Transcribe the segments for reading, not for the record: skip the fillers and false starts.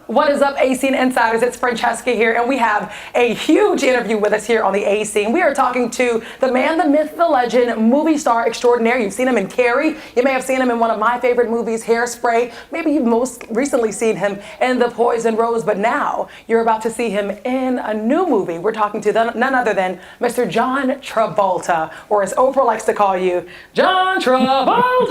What is up, A-Scene Insiders? It's Francesca here, and we have a huge interview with us here on the A-Scene. We are talking to the man, the myth, the legend, movie star extraordinaire. You've seen him in Carrie. You may have seen him in one of my favorite movies, Hairspray. Maybe you've most recently seen him in The Poison Rose, but now you're about to see him in a new movie. We're talking to none other than Mr. John Travolta, or as Oprah likes to call you, John Travolta.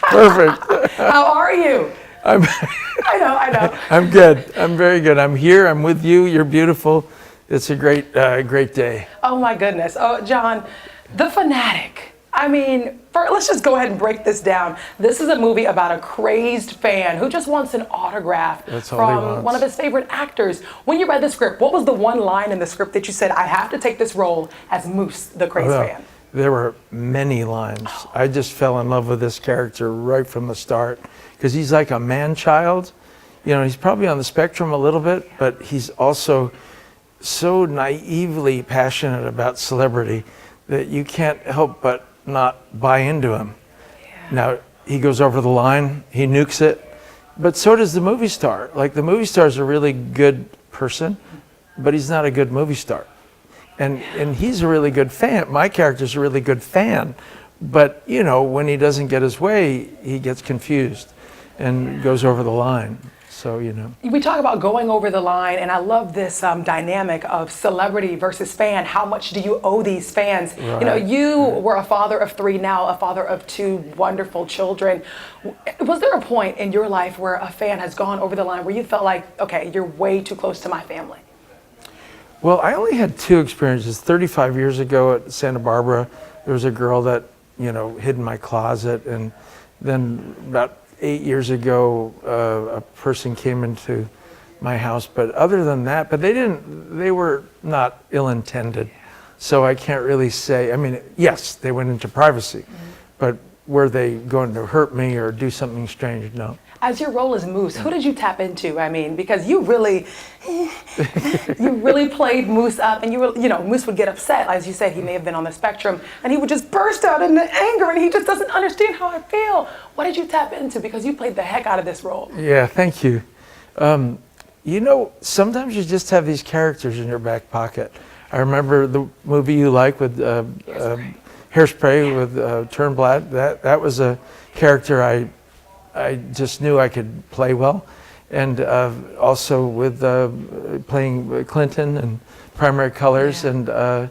Perfect. How are you? I know. I'm good. I'm very good. I'm here. I'm with you. You're beautiful. It's a great day. Oh my goodness. Oh, John, The Fanatic. I mean, let's just go ahead and break this down. This is a movie about a crazed fan who just wants an autograph from one of his favorite actors. When you read the script, what was the one line in the script that you said, I have to take this role as Moose, the crazed fan? There were many lines. I just fell in love with this character right from the start because he's like a man-child. You know, he's probably on the spectrum a little bit, but he's also so naively passionate about celebrity that you can't help but not buy into him. Yeah. Now, he goes over the line, he nukes it, but so does the movie star. Like, the movie star's a really good person, but he's not a good movie star. And he's a really good fan. My character's a really good fan, but you know, when he doesn't get his way, he gets confused and goes over the line. So, you know. We talk about going over the line, and I love this dynamic of celebrity versus fan. How much do you owe these fans? Right. You know, you were a father of 3, now a father of 2 wonderful children. Was there a point in your life where a fan has gone over the line where you felt like, okay, you're way too close to my family? Well, I only had 2 experiences. 35 years ago at Santa Barbara, there was a girl that, you know, hid in my closet. And then about 8 years ago, a person came into my house. But other than that, they were not ill-intended. So I can't really say, I mean, yes, they went into privacy. But were they going to hurt me or do something strange? No. As your role as Moose, who did you tap into? I mean, because you really played Moose up, and Moose would get upset. As you said, he may have been on the spectrum, and he would just burst out into anger, and he just doesn't understand how I feel. What did you tap into? Because you played the heck out of this role. Yeah, thank you. You know, sometimes you just have these characters in your back pocket. I remember the movie you like with Hairspray with Turnblad. That was a character I just knew I could play well, and also with playing Clinton and Primary Colors, and the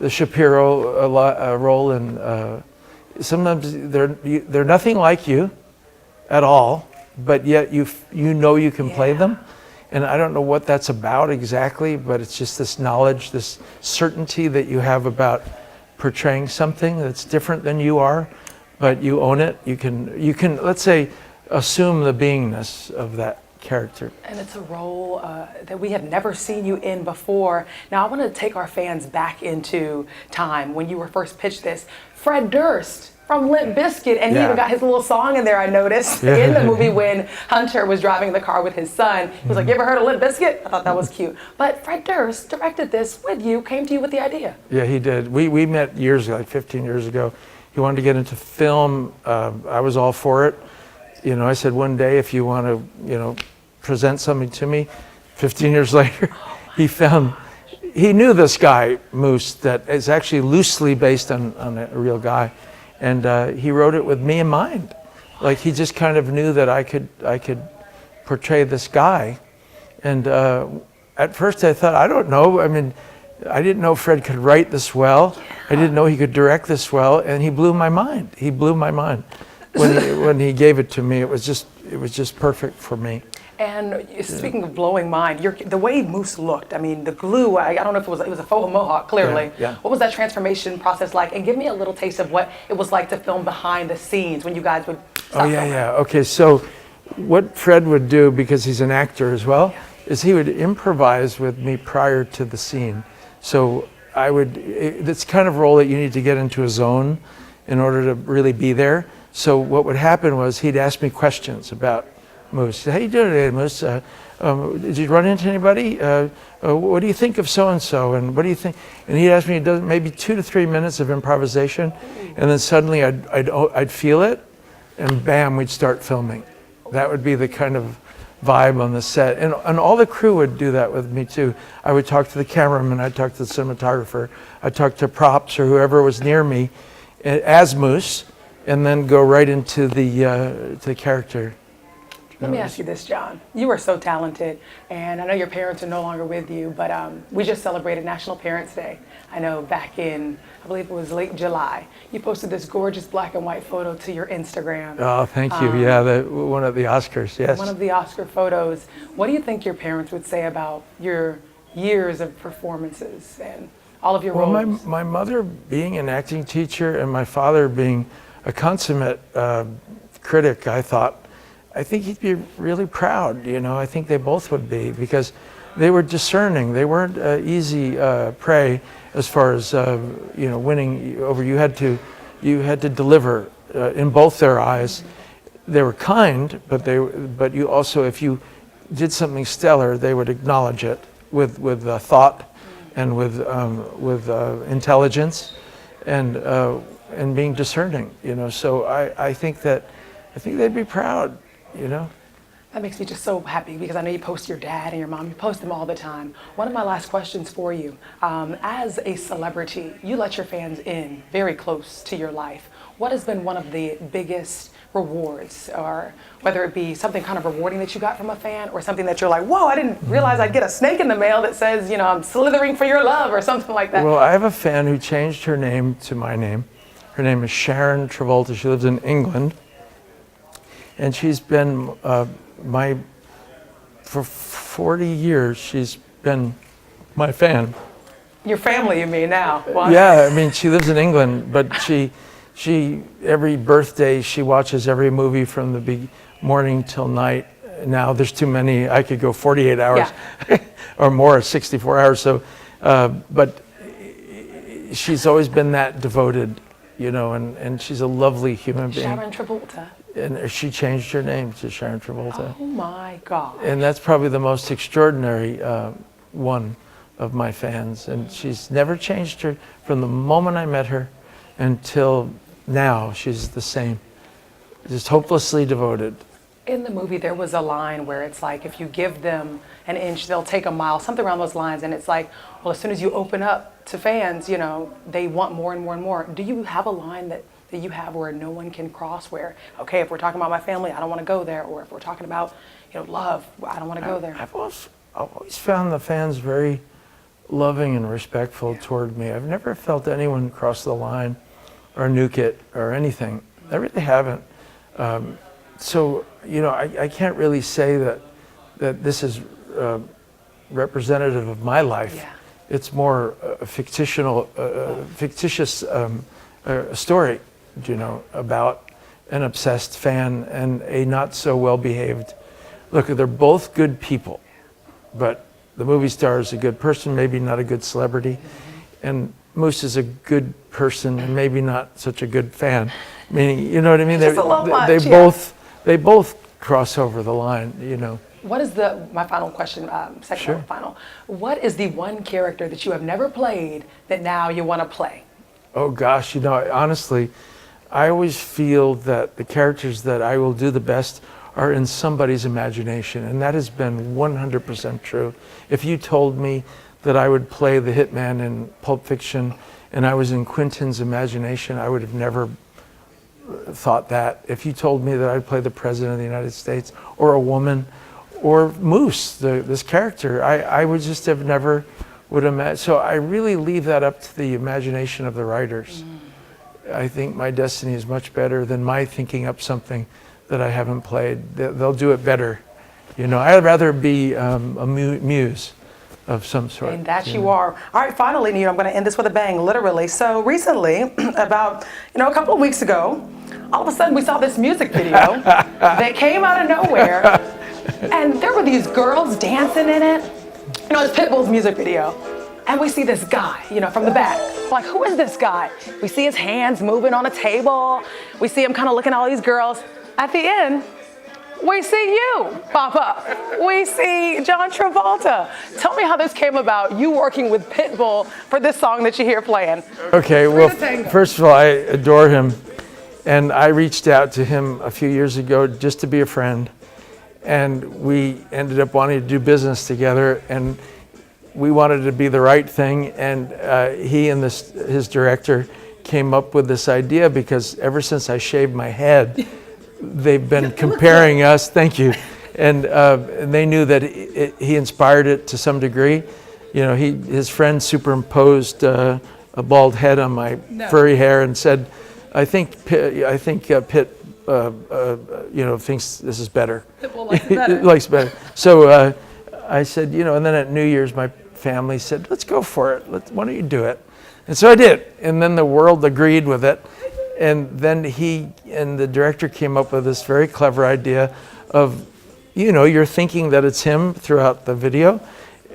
Shapiro role, and sometimes they're nothing like you at all, but yet you know you can play them, and I don't know what that's about exactly, but it's just this knowledge, this certainty that you have about portraying something that's different than you are, but you own it. You can let's say assume the beingness of that character. And it's a role that we have never seen you in before. Now I want to take our fans back into time when you were first pitched this. Fred Durst from Limp Bizkit, and he even got his little song in there, I noticed, in the movie when Hunter was driving the car with his son. He was like, you ever heard of Limp Bizkit? I thought that was cute. But Fred Durst directed this with you, came to you with the idea. Yeah, he did. We met years ago, like 15 years ago. He wanted to get into film. I was all for it. You know, I said, one day if you want to, you know, present something to me. 15 years later, he knew this guy, Moose, that is actually loosely based on a real guy. And he wrote it with me in mind. Like, he just kind of knew that I could portray this guy. And at first I thought, I don't know. I mean, I didn't know Fred could write this well. I didn't know he could direct this well. And he blew my mind. He blew my mind. When he gave it to me, it was just perfect for me. And speaking of blowing mind, the way Moose looked, I mean, the glue, I don't know if it was a faux mohawk, clearly. Yeah. What was that transformation process like? And give me a little taste of what it was like to film behind the scenes when you guys would stop filming. Okay, so what Fred would do, because he's an actor as well, is he would improvise with me prior to the scene. So it's kind of role that you need to get into a zone in order to really be there. So what would happen was he'd ask me questions about Moose. How you doing today, Moose? Did you run into anybody? What do you think of so-and-so? And what do you think? And he'd ask me maybe 2 to 3 minutes of improvisation. And then suddenly I'd feel it, and bam, we'd start filming. That would be the kind of vibe on the set. And all the crew would do that with me too. I would talk to the cameraman, I'd talk to the cinematographer, I'd talk to props or whoever was near me as Moose, and then go right into the character. Let me ask you this, John. You are so talented, and I know your parents are no longer with you, but we just celebrated National Parents Day. I know back in, I believe it was late July, you posted this gorgeous black and white photo to your Instagram. Oh, thank you. Yeah, one of the Oscars, yes. One of the Oscar photos. What do you think your parents would say about your years of performances and all of your roles? Well, my mother being an acting teacher and my father being a consummate critic, I think he'd be really proud, you know. I think they both would be, because they were discerning. They weren't easy prey as far as winning over. You had to deliver in both their eyes. They were kind, but you also, if you did something stellar, they would acknowledge it with thought and with intelligence and being discerning, you know. So I think they'd be proud. You know? That makes me just so happy, because I know you post your dad and your mom, you post them all the time. One of my last questions for you, as a celebrity, you let your fans in very close to your life. What has been one of the biggest rewards, or whether it be something kind of rewarding that you got from a fan, or something that you're like, whoa, I didn't realize I'd get a snake in the mail that says, you know, I'm slithering for your love, or something like that? Well, I have a fan who changed her name to my name. Her name is Sharon Travolta. She lives in England. And she's been for 40 years, she's been my fan. Your family, you mean, now? Well, yeah, I mean, she lives in England, but she every birthday, she watches every movie from the morning till night. Now there's too many. I could go 48 hours or more, 64 hours. So, but she's always been that devoted, you know, and she's a lovely human being. Sharon Travolta. And she changed her name to Sharon Travolta. Oh my God. And that's probably the most extraordinary one of my fans. And she's never changed her from the moment I met her until now. She's the same, just hopelessly devoted. In the movie, there was a line where it's like, if you give them an inch, they'll take a mile, something around those lines. And it's like, well, as soon as you open up to fans, you know, they want more and more and more. Do you have a line that you have where no one can cross, where, okay, if we're talking about my family, I don't want to go there, or if we're talking about, you know, love, I don't want to go there? I've always found the fans very loving and respectful toward me. I've never felt anyone cross the line or nuke it or anything. I really haven't. So, you know, I can't really say that this is representative of my life. Yeah. It's more a fictitious story, you know, about an obsessed fan and a not so well behaved. Look, they're both good people, but the movie star is a good person, maybe not a good celebrity, and Moose is a good person and maybe not such a good fan. Meaning, you know what I mean? They both cross over the line, you know. What is my final question, second Sure. and final. What is the one character that you have never played that now you want to play? Oh gosh, you know, honestly, I always feel that the characters that I will do the best are in somebody's imagination, and that has been 100% true. If you told me that I would play the hitman in Pulp Fiction and I was in Quentin's imagination, I would have never thought that. If you told me that I'd play the President of the United States or a woman or Moose, this character, I would just have never would imagine. So I really leave that up to the imagination of the writers. I think my destiny is much better than my thinking up something that I haven't played. They'll do it better. You know, I'd rather be a muse of some sort. And that you are. All right, finally, Neo, I'm going to end this with a bang, literally. So recently, about, you know, a couple of weeks ago, all of a sudden we saw this music video that came out of nowhere, and there were these girls dancing in it. You know, it's Pitbull's music video. And we see this guy, you know, from the back. Like, who is this guy? We see his hands moving on a table. We see him kind of looking at all these girls. At the end, we see you pop up. We see John Travolta. Tell me how this came about, you working with Pitbull for this song that you hear playing. Okay, well, first of all, I adore him. And I reached out to him a few years ago just to be a friend. and we ended up wanting to do business together, and we wanted to be the right thing, and he and his director came up with this idea, because ever since I shaved my head, they've been comparing us. Thank you. And they knew that he inspired it to some degree. You know, his friend superimposed a bald head on my furry hair and said, I think Pitt, you know, thinks this is better. Pitbull likes it better. Likes better. So I said, you know, and then at New Year's, my family said, let's go for it. Why don't you do it? And so I did. And then the world agreed with it. And then he and the director came up with this very clever idea of, you know, you're thinking that it's him throughout the video,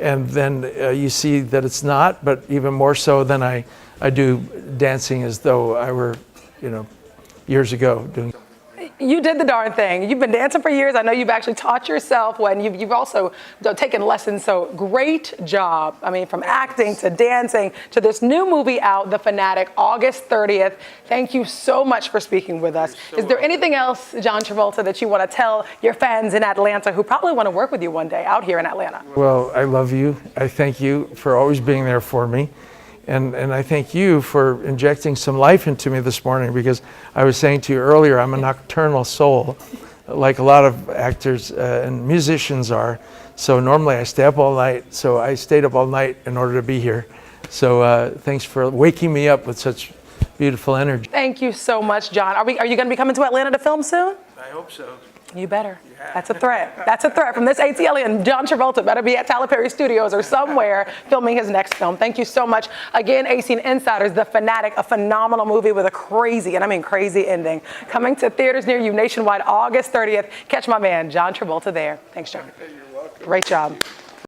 and then you see that it's not, but even more so than I do dancing as though I were, you know, years ago doing. You did the darn thing. You've been dancing for years. I know you've actually taught yourself when you've also taken lessons. So great job. I mean, from acting to dancing to this new movie out, The Fanatic, August 30th. Thank you so much for speaking with us. Is there anything else, John Travolta, that you want to tell your fans in Atlanta who probably want to work with you one day out here in Atlanta? Well, I love you. I thank you for always being there for me. And I thank you for injecting some life into me this morning, because I was saying to you earlier, I'm a nocturnal soul, like a lot of actors and musicians are. So normally I stay up all night. So I stayed up all night in order to be here. So thanks for waking me up with such beautiful energy. Thank you so much, John. Are you going to be coming to Atlanta to film soon? I hope so. You better. Yeah. That's a threat. That's a threat from this ATLian. John Travolta better be at Tyler Perry Studios or somewhere filming his next film. Thank you so much. Again, A-Scene Insiders, The Fanatic, a phenomenal movie with a crazy, and I mean crazy ending. Coming to theaters near you nationwide August 30th. Catch my man, John Travolta there. Thanks, John. You're welcome. Great job.